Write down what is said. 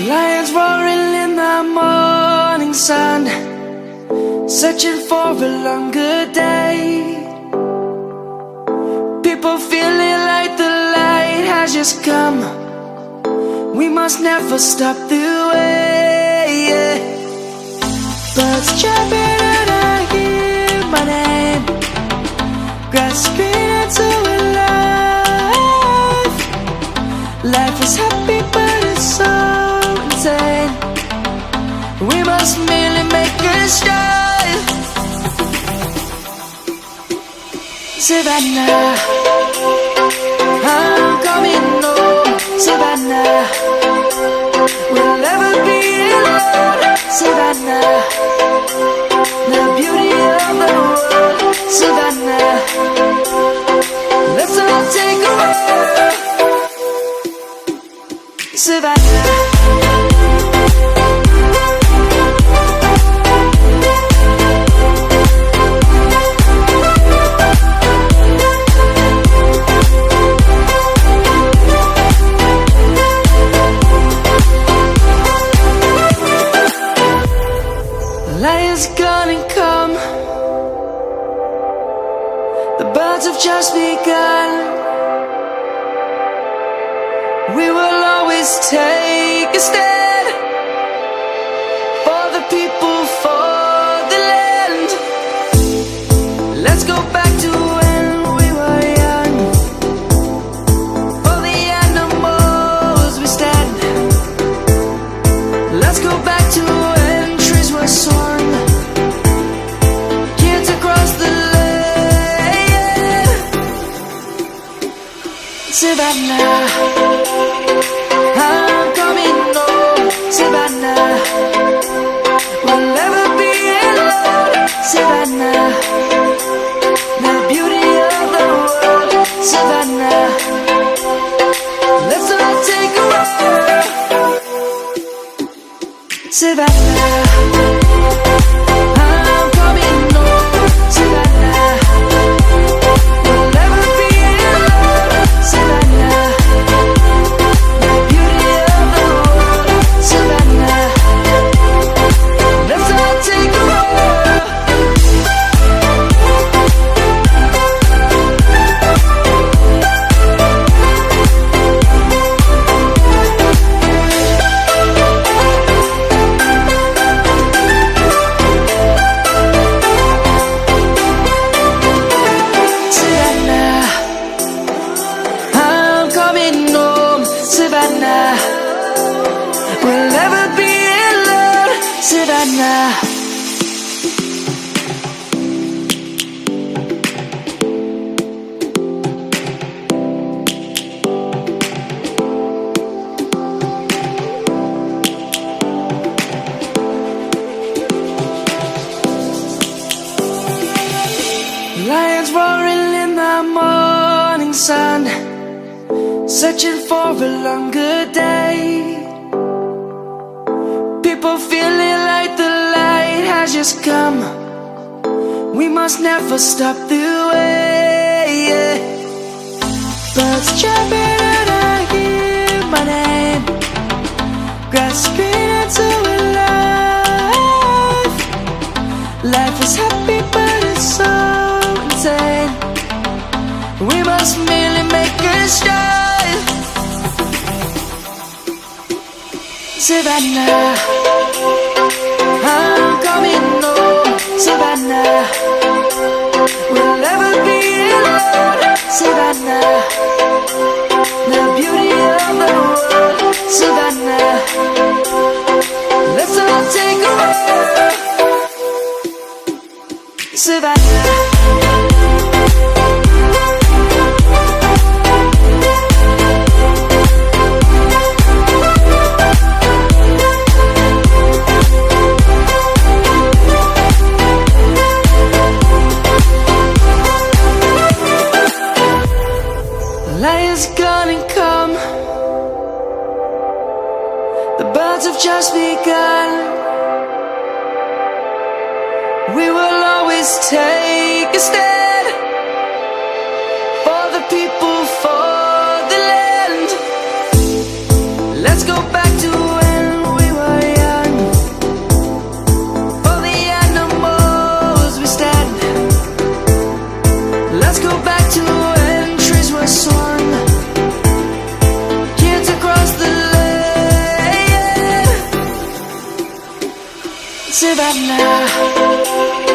Lions roaring in the morning sun, searching for a longer day. People feeling like the light has just come. We must never stop the way. Birds chirping and I hear my name, grasping into a life. Life is happy but it's so insane. We must merely make a start. Savannah, I'm coming home. Savannah, we'll never be alone. Savannah, the beauty of the world. Savannah, let's all take a walk. Savannah. Lion's gonna come. The birds have just begun. We will always take a stand for the people, for the land. Let's go back to when we were young. For the animals we stand. Let's go back to when trees were soaring. Savannah, I'm coming home. Savannah, we'll never be alone. Savannah, the beauty of the world. Savannah, let's all take a walk. Savannah, I'm coming home. Savannah, we'll never be alone. Savannah, the beauty of the world. Savannah, let's all take a walk. Savannah, I'm coming home. Savannah, we'll never be alone. Savannah. Lions roaring in the morning sun, searching for a longer day. People feeling like the light has just come. We must never stop the way. Birds chirping and I hear my name, grasping into a life. Life is happy but it's so insane. We must merely make a start. Savannah, I'm coming home. Savannah, we'll never be alone. Savannah, the beauty of the world. Savannah, let's all take a walk. Savannah. morning come. The birds have just begun. We will always take a stand for the people, for the land. Let's go back to when we were young. For the animals we stand. Let's go back to when trees were swung. Kids across the land. Savannah.